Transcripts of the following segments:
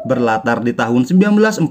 Berlatar di tahun 1940,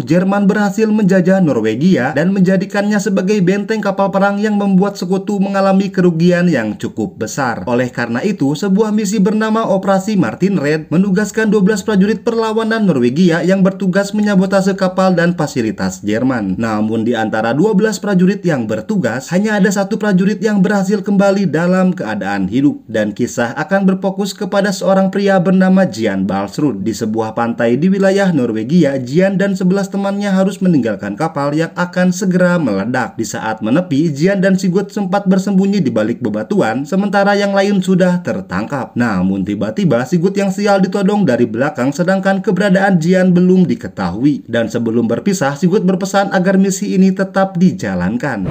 Jerman berhasil menjajah Norwegia dan menjadikannya sebagai benteng kapal perang yang membuat sekutu mengalami kerugian yang cukup besar. Oleh karena itu, sebuah misi bernama Operasi Martin Red menugaskan 12 prajurit perlawanan Norwegia yang bertugas menyabotase kapal dan fasilitas Jerman. Namun di antara 12 prajurit yang bertugas, hanya ada satu prajurit yang berhasil kembali dalam keadaan hidup. Dan kisah akan berfokus kepada seorang pria bernama Jan Balsrud. Di sebuah pantai di wilayah Norwegia, Jan dan 11 temannya harus meninggalkan kapal yang akan segera meledak. Di saat menepi, Jan dan Sigurd sempat bersembunyi di balik bebatuan, sementara yang lain sudah tertangkap. Namun tiba-tiba Sigurd yang sial ditodong dari belakang, sedangkan keberadaan Jan belum diketahui. Dan sebelum berpisah, Sigurd berpesan agar misi ini tetap dijalankan.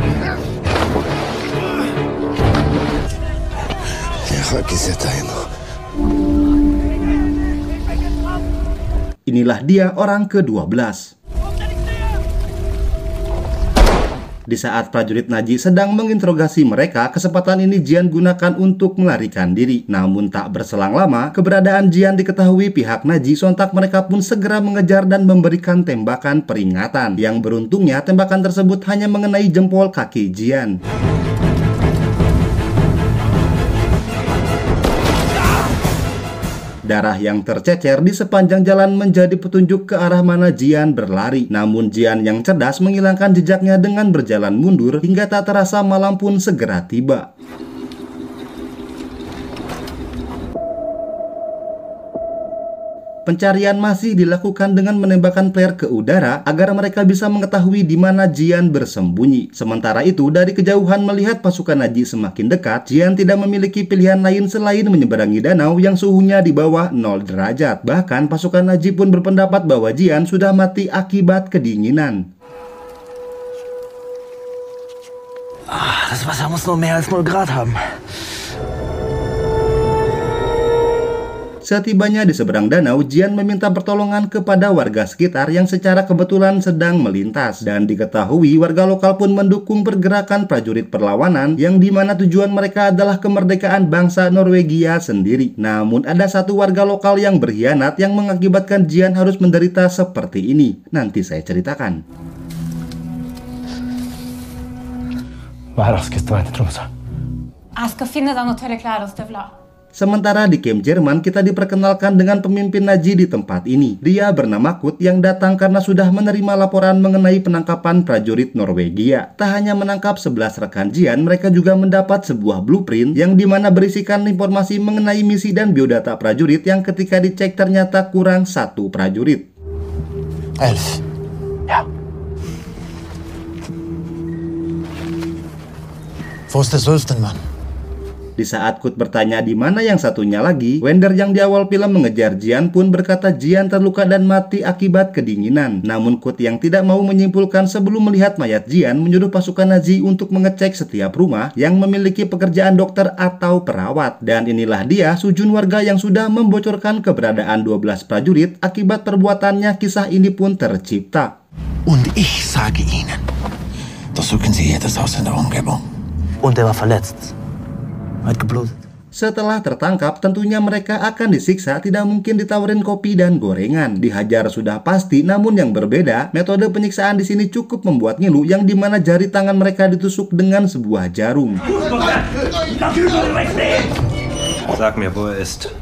Inilah dia orang ke-12. Di saat prajurit Nazi sedang menginterogasi mereka, kesempatan ini Jan gunakan untuk melarikan diri. Namun tak berselang lama, keberadaan Jan diketahui pihak Nazi, sontak mereka pun segera mengejar dan memberikan tembakan peringatan. Yang beruntungnya, tembakan tersebut hanya mengenai jempol kaki Jan. Darah yang tercecer di sepanjang jalan menjadi petunjuk ke arah mana Jan berlari. Namun Jan yang cerdas menghilangkan jejaknya dengan berjalan mundur hingga tak terasa malam pun segera tiba. Pencarian masih dilakukan dengan menembakkan flare ke udara agar mereka bisa mengetahui di mana Jan bersembunyi. Sementara itu, dari kejauhan melihat pasukan Nazi semakin dekat, Jan tidak memiliki pilihan lain selain menyeberangi danau yang suhunya di bawah 0 derajat. Bahkan pasukan Nazi pun berpendapat bahwa Jan sudah mati akibat kedinginan. Das Wasser muss nur mehr als 0 Grad haben. Setibanya di seberang danau, Jan meminta pertolongan kepada warga sekitar yang secara kebetulan sedang melintas. Dan diketahui warga lokal pun mendukung pergerakan prajurit perlawanan yang dimana tujuan mereka adalah kemerdekaan bangsa Norwegia sendiri. Namun ada satu warga lokal yang berkhianat yang mengakibatkan Jan harus menderita seperti ini. Nanti saya ceritakan. Sementara di camp Jerman, kita diperkenalkan dengan pemimpin Nazi di tempat ini. Dia bernama Kurt yang datang karena sudah menerima laporan mengenai penangkapan prajurit Norwegia. Tak hanya menangkap 11 rekan Jan, mereka juga mendapat sebuah blueprint yang dimana berisikan informasi mengenai misi dan biodata prajurit yang ketika dicek ternyata kurang 1 prajurit. 11. Ja. Wo ist der 12. Mann? Di saat Kurt bertanya di mana yang satunya lagi, Wender yang di awal film mengejar Jan pun berkata Jan terluka dan mati akibat kedinginan. Namun Kurt yang tidak mau menyimpulkan sebelum melihat mayat Jan menyuruh pasukan Nazi untuk mengecek setiap rumah yang memiliki pekerjaan dokter atau perawat. Dan inilah dia Sujun warga yang sudah membocorkan keberadaan 12 prajurit. Akibat perbuatannya kisah ini pun tercipta. Und ich sage Ihnen, durchsuchen Sie jedes Haus in der Umgebung. Und er war verletzt. Setelah tertangkap, tentunya mereka akan disiksa, tidak mungkin ditawarin kopi dan gorengan. Dihajar sudah pasti, namun yang berbeda, metode penyiksaan di sini cukup membuat ngilu, yang dimana jari tangan mereka ditusuk dengan sebuah jarum. Sag mir, wo er ist.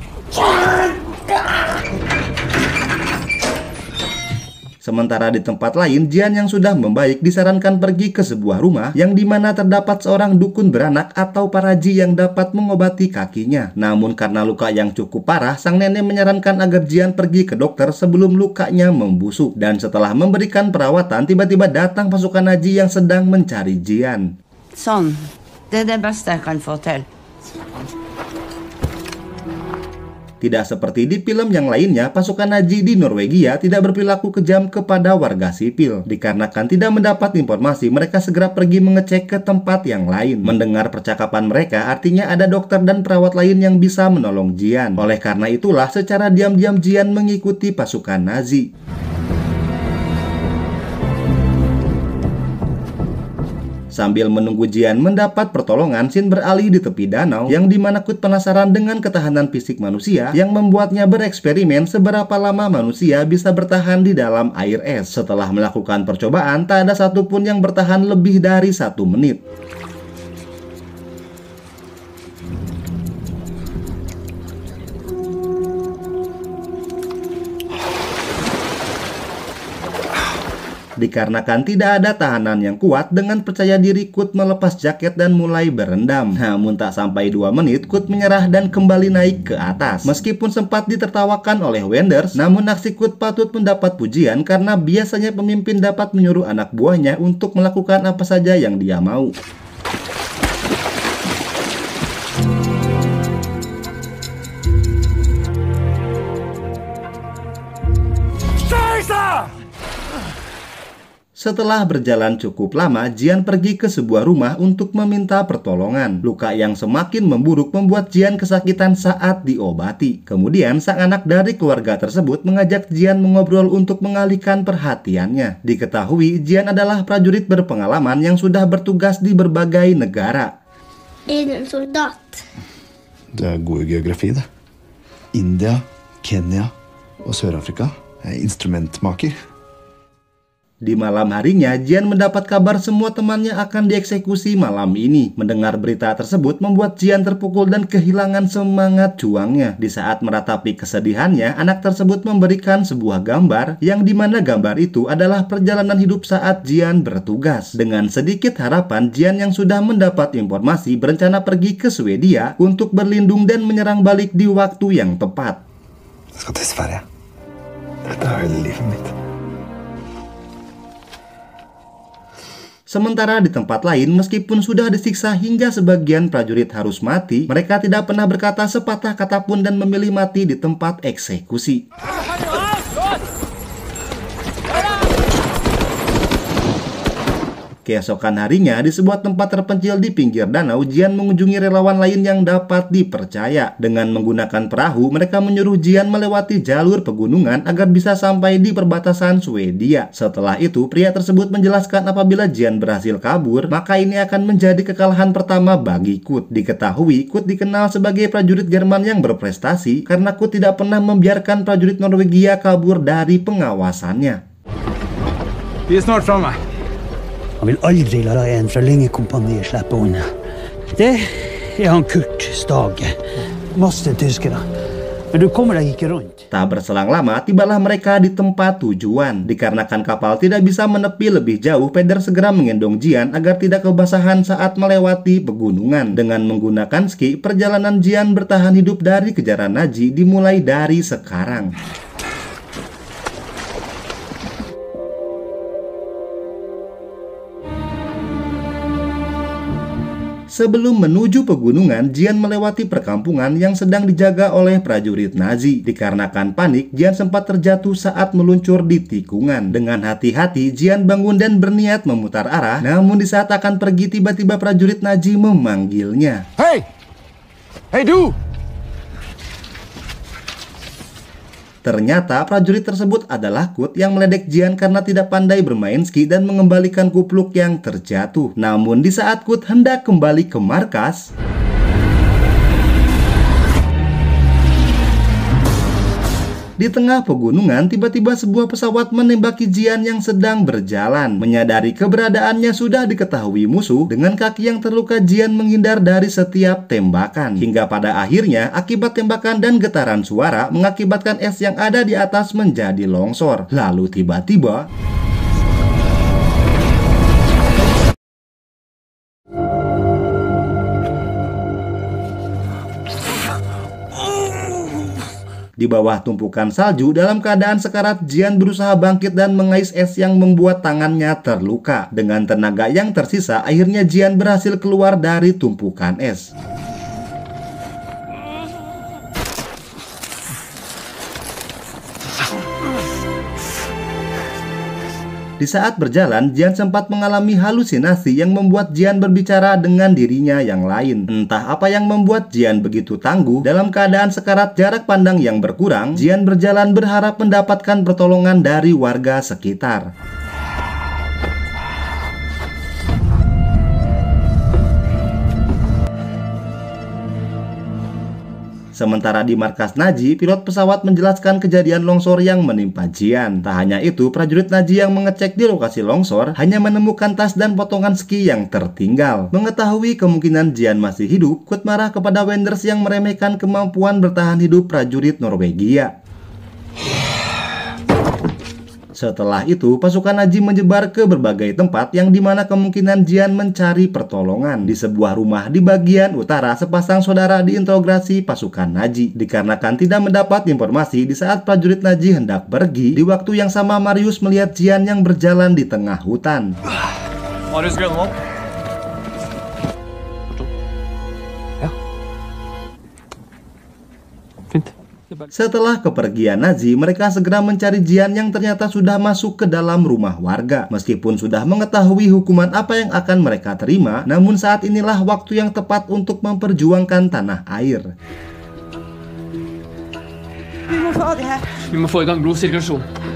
Sementara di tempat lain, Jan yang sudah membaik disarankan pergi ke sebuah rumah yang dimana terdapat seorang dukun beranak atau paraji yang dapat mengobati kakinya. Namun karena luka yang cukup parah, sang nenek menyarankan agar Jan pergi ke dokter sebelum lukanya membusuk. Dan setelah memberikan perawatan, tiba-tiba datang pasukan Nazi yang sedang mencari Jan. Sånn, det er det beste jeg kan få til. Tidak seperti di film yang lainnya, pasukan Nazi di Norwegia tidak berperilaku kejam kepada warga sipil. Dikarenakan tidak mendapat informasi, mereka segera pergi mengecek ke tempat yang lain. Mendengar percakapan mereka, artinya ada dokter dan perawat lain yang bisa menolong Jan. Oleh karena itulah, secara diam-diam Jan mengikuti pasukan Nazi. Sambil menunggu Jian mendapat pertolongan, Shin beralih di tepi danau yang dimana Kut penasaran dengan ketahanan fisik manusia yang membuatnya bereksperimen seberapa lama manusia bisa bertahan di dalam air es. Setelah melakukan percobaan, tak ada satupun yang bertahan lebih dari 1 menit. Dikarenakan tidak ada tahanan yang kuat, dengan percaya diri Kut melepas jaket dan mulai berendam. Namun tak sampai 2 menit, Kut menyerah dan kembali naik ke atas. Meskipun sempat ditertawakan oleh Wenders, namun aksi Kut patut mendapat pujian karena biasanya pemimpin dapat menyuruh anak buahnya untuk melakukan apa saja yang dia mau. Setelah berjalan cukup lama, Jian pergi ke sebuah rumah untuk meminta pertolongan. Luka yang semakin memburuk membuat Jian kesakitan saat diobati. Kemudian, sang anak dari keluarga tersebut mengajak Jian mengobrol untuk mengalihkan perhatiannya. Diketahui, Jian adalah prajurit berpengalaman yang sudah bertugas di berbagai negara. Är du en soldat? Det er god geografi, det. India, Kenya og Sør-Afrika. Jeg er instrumentmaker. Di malam harinya, Jian mendapat kabar semua temannya akan dieksekusi malam ini. Mendengar berita tersebut membuat Jian terpukul dan kehilangan semangat juangnya. Di saat meratapi kesedihannya, anak tersebut memberikan sebuah gambar yang dimana gambar itu adalah perjalanan hidup saat Jian bertugas. Dengan sedikit harapan, Jian yang sudah mendapat informasi berencana pergi ke Swedia untuk berlindung dan menyerang balik di waktu yang tepat. Jeg skal til Sverige. Dette er hele livet mitt. Sementara di tempat lain, meskipun sudah disiksa hingga sebagian prajurit harus mati, mereka tidak pernah berkata sepatah kata pun dan memilih mati di tempat eksekusi. Keesokan harinya, di sebuah tempat terpencil di pinggir danau, Jian mengunjungi relawan lain yang dapat dipercaya. Dengan menggunakan perahu, mereka menyuruh Jian melewati jalur pegunungan agar bisa sampai di perbatasan Swedia. Setelah itu, pria tersebut menjelaskan apabila Jian berhasil kabur, maka ini akan menjadi kekalahan pertama bagi Kut. Diketahui, Kut dikenal sebagai prajurit Jerman yang berprestasi karena Kut tidak pernah membiarkan prajurit Norwegia kabur dari pengawasannya. Vi är snart framme. Han vill aldrig låta en fra Länge-kompaniet släppa undan. Det är han Kurt Stage. Masse tyskere. Men du kommer deg ikke rundt. Tak berselang lama, tibalah mereka di tempat tujuan. Dikarenakan kapal tidak bisa menepi lebih jauh, Peder segera menggendong Jian agar tidak kebasahan saat melewati pegunungan. Dengan menggunakan ski, perjalanan Jian bertahan hidup dari kejaran Nazi dimulai dari sekarang. Sebelum menuju pegunungan, Jian melewati perkampungan yang sedang dijaga oleh prajurit Nazi. Dikarenakan panik, Jian sempat terjatuh saat meluncur di tikungan. Dengan hati-hati, Jian bangun dan berniat memutar arah. Namun di saat akan pergi, tiba-tiba prajurit Nazi memanggilnya. Hey! Hey, du! Ternyata prajurit tersebut adalah Kut yang meledek Jian karena tidak pandai bermain ski dan mengembalikan kupluk yang terjatuh. Namun di saat Kut hendak kembali ke markas, di tengah pegunungan, tiba-tiba sebuah pesawat menembaki Jian yang sedang berjalan. Menyadari keberadaannya sudah diketahui musuh, dengan kaki yang terluka Jian menghindar dari setiap tembakan. Hingga pada akhirnya, akibat tembakan dan getaran suara, mengakibatkan es yang ada di atas menjadi longsor. Lalu tiba-tiba, di bawah tumpukan salju, dalam keadaan sekarat, Jian berusaha bangkit dan mengais es yang membuat tangannya terluka. Dengan tenaga yang tersisa, akhirnya Jian berhasil keluar dari tumpukan es. Di saat berjalan, Jian sempat mengalami halusinasi yang membuat Jian berbicara dengan dirinya yang lain. Entah apa yang membuat Jian begitu tangguh. Dalam keadaan sekarat jarak pandang yang berkurang, Jian berjalan berharap mendapatkan pertolongan dari warga sekitar. Sementara di markas Naji, pilot pesawat menjelaskan kejadian longsor yang menimpa Jian. Tak hanya itu, prajurit Naji yang mengecek di lokasi longsor hanya menemukan tas dan potongan ski yang tertinggal. Mengetahui kemungkinan Jian masih hidup, Kurt marah kepada Wenders yang meremehkan kemampuan bertahan hidup prajurit Norwegia. Setelah itu, pasukan Naji menyebar ke berbagai tempat yang dimana kemungkinan Jian mencari pertolongan. Di sebuah rumah di bagian utara, sepasang saudara diinterogasi pasukan Naji. Dikarenakan tidak mendapat informasi di saat prajurit Naji hendak pergi, di waktu yang sama Marius melihat Jian yang berjalan di tengah hutan. Setelah kepergian Nazi, mereka segera mencari Jian yang ternyata sudah masuk ke dalam rumah warga. Meskipun sudah mengetahui hukuman apa yang akan mereka terima, namun saat inilah waktu yang tepat untuk memperjuangkan tanah air. Vi må få i gang blodsirkulasjon.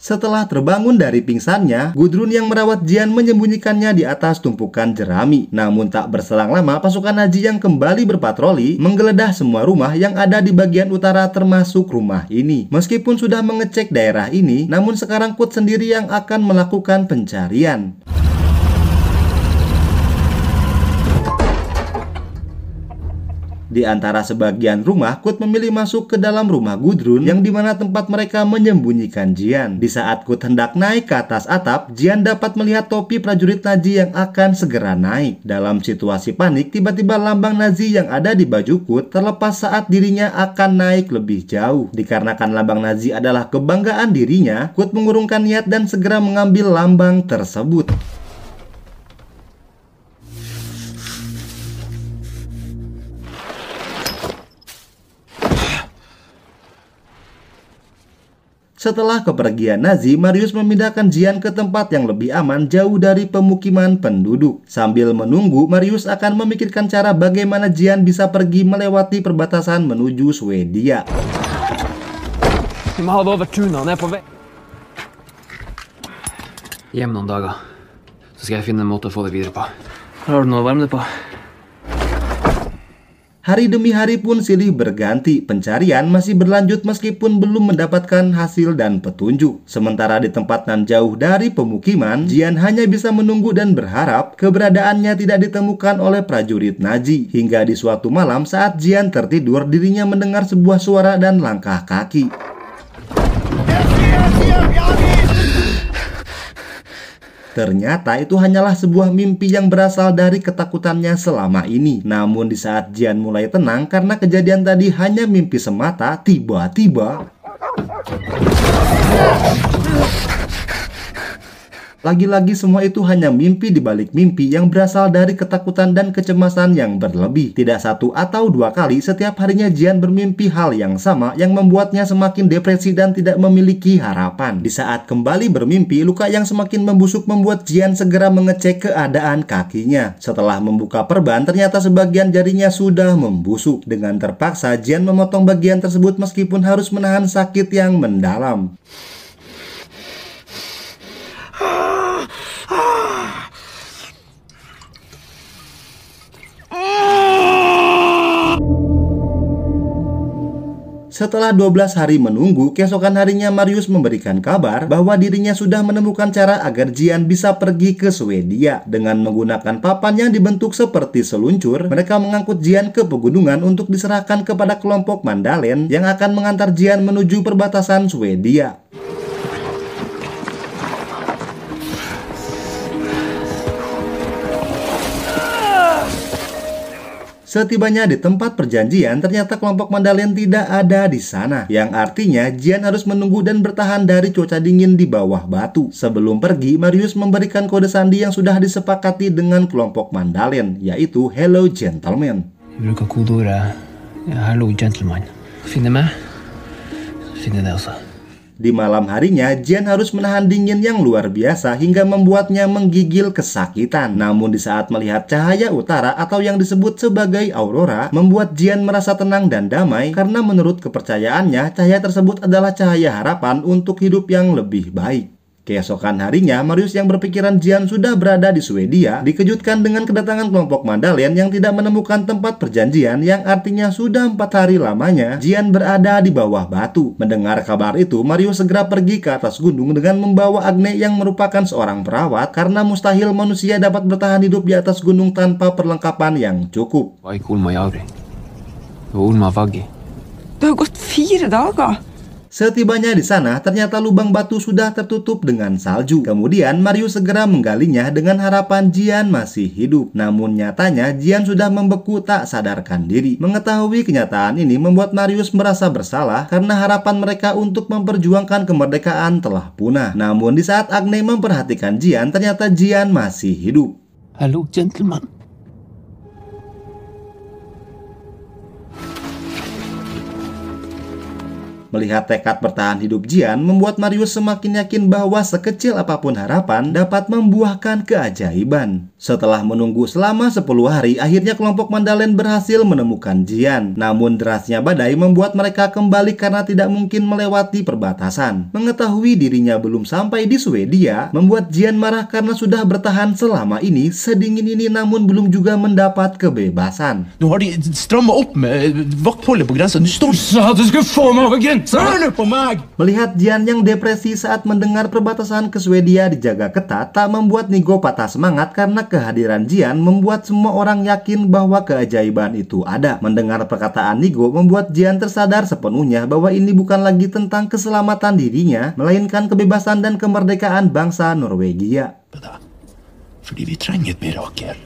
Setelah terbangun dari pingsannya, Gudrun yang merawat Jian menyembunyikannya di atas tumpukan jerami. Namun tak berselang lama, pasukan Naji yang kembali berpatroli menggeledah semua rumah yang ada di bagian utara termasuk rumah ini. Meskipun sudah mengecek daerah ini, namun sekarang Kurt sendiri yang akan melakukan pencarian. Di antara sebagian rumah, Kurt memilih masuk ke dalam rumah Gudrun yang dimana tempat mereka menyembunyikan Jian. Di saat Kurt hendak naik ke atas atap, Jian dapat melihat topi prajurit Nazi yang akan segera naik. Dalam situasi panik, tiba-tiba lambang Nazi yang ada di baju Kurt terlepas saat dirinya akan naik lebih jauh. Dikarenakan lambang Nazi adalah kebanggaan dirinya, Kurt mengurungkan niat dan segera mengambil lambang tersebut. Setelah kepergian Nazi, Marius memindahkan Jian ke tempat yang lebih aman jauh dari pemukiman penduduk. Sambil menunggu, Marius akan memikirkan cara bagaimana Jian bisa pergi melewati perbatasan menuju Swedia. Vi må ha det over tunet, ned på vei. Hjem noen dager, så skal jeg finne en måte å få det videre på. Her har du noe å varme det på. Hari demi hari pun silih berganti, pencarian masih berlanjut meskipun belum mendapatkan hasil dan petunjuk. Sementara di tempat nan jauh dari pemukiman, Jian hanya bisa menunggu dan berharap keberadaannya tidak ditemukan oleh prajurit Nazi. Hingga di suatu malam saat Jian tertidur, dirinya mendengar sebuah suara dan langkah kaki. Ternyata itu hanyalah sebuah mimpi yang berasal dari ketakutannya selama ini. Namun di saat Jian mulai tenang karena kejadian tadi hanya mimpi semata, tiba-tiba lagi-lagi semua itu hanya mimpi di balik mimpi yang berasal dari ketakutan dan kecemasan yang berlebih. Tidak satu atau dua kali, setiap harinya Jian bermimpi hal yang sama yang membuatnya semakin depresi dan tidak memiliki harapan. Di saat kembali bermimpi, luka yang semakin membusuk membuat Jian segera mengecek keadaan kakinya. Setelah membuka perban, ternyata sebagian jarinya sudah membusuk. Dengan terpaksa, Jian memotong bagian tersebut meskipun harus menahan sakit yang mendalam. Setelah 12 hari menunggu, keesokan harinya Marius memberikan kabar bahwa dirinya sudah menemukan cara agar Jian bisa pergi ke Swedia. Dengan menggunakan papan yang dibentuk seperti seluncur, mereka mengangkut Jian ke pegunungan untuk diserahkan kepada kelompok Mandalen yang akan mengantar Jian menuju perbatasan Swedia. Setibanya di tempat perjanjian, ternyata kelompok Mandalen tidak ada di sana. Yang artinya, Jian harus menunggu dan bertahan dari cuaca dingin di bawah batu. Sebelum pergi, Marius memberikan kode sandi yang sudah disepakati dengan kelompok Mandalen, yaitu Hello Gentleman. Vi bruker kodeordet Hello Gentleman. Finne meg, finne det også. Di malam harinya, Jian harus menahan dingin yang luar biasa hingga membuatnya menggigil kesakitan. Namun di saat melihat cahaya utara atau yang disebut sebagai aurora, membuat Jian merasa tenang dan damai karena menurut kepercayaannya, cahaya tersebut adalah cahaya harapan untuk hidup yang lebih baik. Keesokan harinya, Marius yang berpikiran Jian sudah berada di Swedia dikejutkan dengan kedatangan kelompok Madalen yang tidak menemukan tempat perjanjian, yang artinya sudah 4 hari lamanya Jian berada di bawah batu. Mendengar kabar itu, Marius segera pergi ke atas gunung dengan membawa Agne yang merupakan seorang perawat, karena mustahil manusia dapat bertahan hidup di atas gunung tanpa perlengkapan yang cukup. Det har gått 4 dager. Setibanya di sana, ternyata lubang batu sudah tertutup dengan salju. Kemudian Marius segera menggalinya dengan harapan Jian masih hidup. Namun nyatanya Jian sudah membeku tak sadarkan diri. Mengetahui kenyataan ini membuat Marius merasa bersalah karena harapan mereka untuk memperjuangkan kemerdekaan telah punah. Namun di saat Agne memperhatikan Jian, ternyata Jian masih hidup. Hallå, gentleman. Melihat tekad bertahan hidup Jian membuat Marius semakin yakin bahwa sekecil apapun harapan dapat membuahkan keajaiban. Setelah menunggu selama 10 hari, akhirnya kelompok Madalen berhasil menemukan Jian. Namun derasnya badai membuat mereka kembali karena tidak mungkin melewati perbatasan. Mengetahui dirinya belum sampai di Swedia membuat Jian marah karena sudah bertahan selama ini sedingin ini namun belum juga mendapat kebebasan. Nu har de strammat upp med vakthållet på gränsen. Nu står Sa att du skulle få mig över gränsen. Melihat Jian yang depresi saat mendengar perbatasan ke Swedia dijaga ketat tak membuat Nigo patah semangat karena kehadiran Jian membuat semua orang yakin bahwa keajaiban itu ada. Mendengar perkataan Nigo membuat Jian tersadar sepenuhnya bahwa ini bukan lagi tentang keselamatan dirinya, melainkan kebebasan dan kemerdekaan bangsa Norwegia. Fordi vi trenger et mirakel.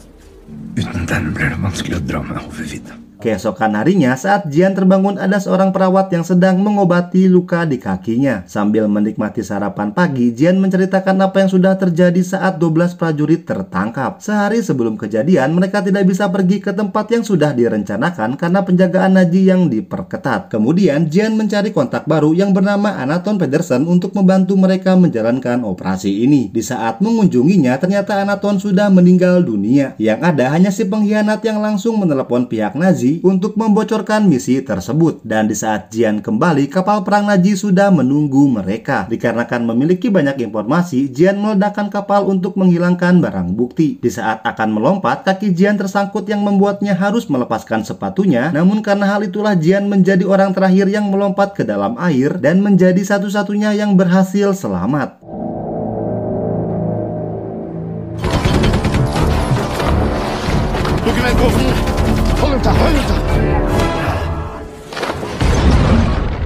Uten den blir det vanskelig å dra med hovedvidda. Keesokan harinya saat Jian terbangun ada seorang perawat yang sedang mengobati luka di kakinya. Sambil menikmati sarapan pagi, Jian menceritakan apa yang sudah terjadi saat 12 prajurit tertangkap. Sehari sebelum kejadian, mereka tidak bisa pergi ke tempat yang sudah direncanakan karena penjagaan Naji yang diperketat. Kemudian Jian mencari kontak baru yang bernama Anaton Pedersen untuk membantu mereka menjalankan operasi ini. Di saat mengunjunginya, ternyata Anaton sudah meninggal dunia. Yang ada hanya si pengkhianat yang langsung menelepon pihak Nazi untuk membocorkan misi tersebut. Dan di saat Jian kembali, kapal perang Naji sudah menunggu mereka. Dikarenakan memiliki banyak informasi, Jian meledakkan kapal untuk menghilangkan barang bukti. Di saat akan melompat, kaki Jian tersangkut yang membuatnya harus melepaskan sepatunya. Namun karena hal itulah Jian menjadi orang terakhir yang melompat ke dalam air dan menjadi satu-satunya yang berhasil selamat.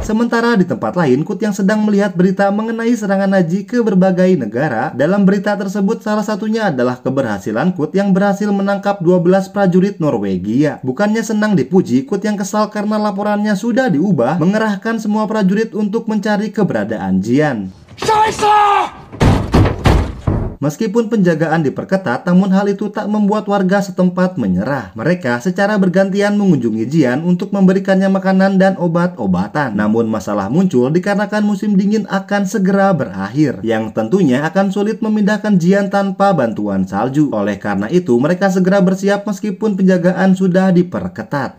Sementara di tempat lain, Kut yang sedang melihat berita mengenai serangan Naji ke berbagai negara. Dalam berita tersebut, salah satunya adalah keberhasilan Kut yang berhasil menangkap 12 prajurit Norwegia. Bukannya senang dipuji, Kut yang kesal karena laporannya sudah diubah, mengerahkan semua prajurit untuk mencari keberadaan Jian. Meskipun penjagaan diperketat, namun hal itu tak membuat warga setempat menyerah. Mereka secara bergantian mengunjungi Jian untuk memberikannya makanan dan obat-obatan. Namun masalah muncul dikarenakan musim dingin akan segera berakhir, yang tentunya akan sulit memindahkan Jian tanpa bantuan salju. Oleh karena itu, mereka segera bersiap meskipun penjagaan sudah diperketat.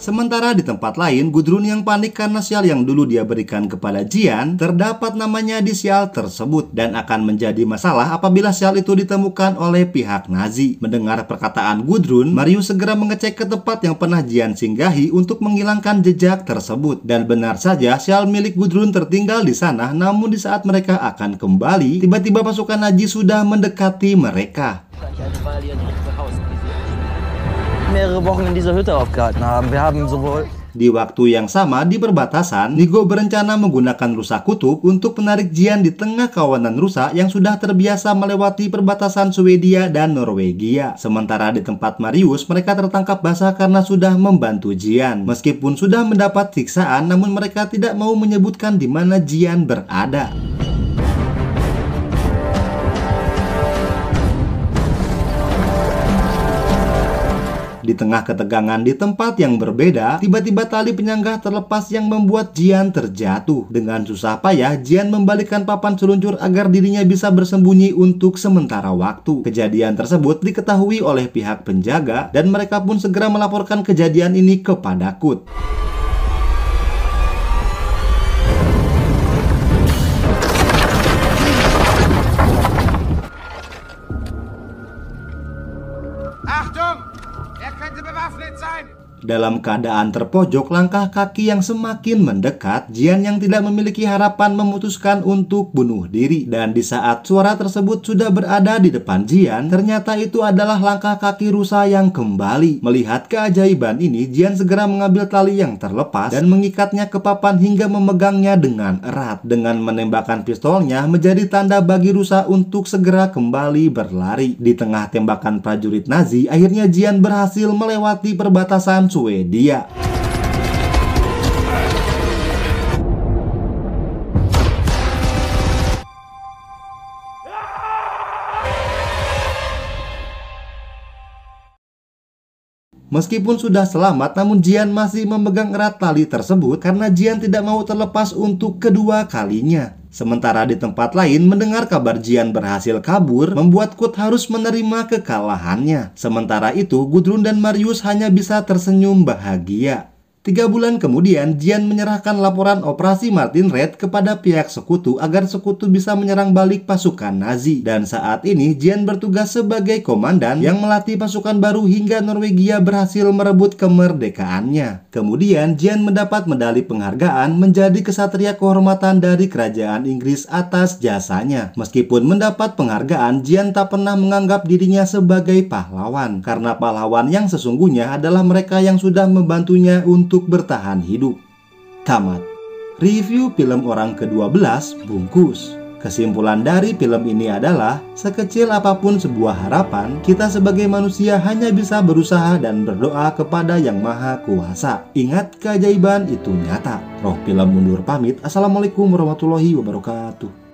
Sementara di tempat lain, Gudrun yang panik karena sial yang dulu dia berikan kepada Jian terdapat namanya di sial tersebut dan akan menjadi masalah apabila sial itu ditemukan oleh pihak Nazi. Mendengar perkataan Gudrun, Marius segera mengecek ke tempat yang pernah Jian singgahi untuk menghilangkan jejak tersebut. Dan benar saja, sial milik Gudrun tertinggal di sana. Namun di saat mereka akan kembali, tiba-tiba pasukan Nazi sudah mendekati mereka. Di waktu yang sama di perbatasan, Nigo berencana menggunakan rusa kutub untuk menarik Jian di tengah kawanan rusa yang sudah terbiasa melewati perbatasan Swedia dan Norwegia. Sementara di tempat Marius, mereka tertangkap basah karena sudah membantu Jian. Meskipun sudah mendapat siksaan, namun mereka tidak mau menyebutkan di mana Jian berada. Di tengah ketegangan di tempat yang berbeda, tiba-tiba tali penyangga terlepas yang membuat Jian terjatuh. Dengan susah payah, Jian membalikkan papan seluncur agar dirinya bisa bersembunyi untuk sementara waktu. Kejadian tersebut diketahui oleh pihak penjaga dan mereka pun segera melaporkan kejadian ini kepada Kut. Dalam keadaan terpojok, langkah kaki yang semakin mendekat, Jian yang tidak memiliki harapan memutuskan untuk bunuh diri. Dan di saat suara tersebut sudah berada di depan Jian, ternyata itu adalah langkah kaki rusa yang kembali. Melihat keajaiban ini, Jian segera mengambil tali yang terlepas dan mengikatnya ke papan hingga memegangnya dengan erat. Dengan menembakkan pistolnya menjadi tanda bagi rusa untuk segera kembali berlari. Di tengah tembakan prajurit Nazi, akhirnya Jian berhasil melewati perbatasan Swedia. Meskipun sudah selamat, namun Jian masih memegang erat tali tersebut karena Jian tidak mau terlepas untuk kedua kalinya. Sementara di tempat lain, mendengar kabar Jian berhasil kabur membuat Kurt harus menerima kekalahannya. Sementara itu, Gudrun dan Marius hanya bisa tersenyum bahagia. 3 bulan kemudian, Jian menyerahkan laporan operasi Martin Red kepada pihak sekutu agar sekutu bisa menyerang balik pasukan Nazi. Dan saat ini, Jian bertugas sebagai komandan yang melatih pasukan baru hingga Norwegia berhasil merebut kemerdekaannya. Kemudian, Jian mendapat medali penghargaan menjadi kesatria kehormatan dari kerajaan Inggris atas jasanya. Meskipun mendapat penghargaan, Jian tak pernah menganggap dirinya sebagai pahlawan, karena pahlawan yang sesungguhnya adalah mereka yang sudah membantunya untuk bertahan hidup. Tamat. Review film Orang ke-12 Bungkus. Kesimpulan dari film ini adalah, sekecil apapun sebuah harapan, kita sebagai manusia hanya bisa berusaha dan berdoa kepada Yang Maha Kuasa. Ingat, keajaiban itu nyata. Roh Film undur pamit. Assalamualaikum warahmatullahi wabarakatuh.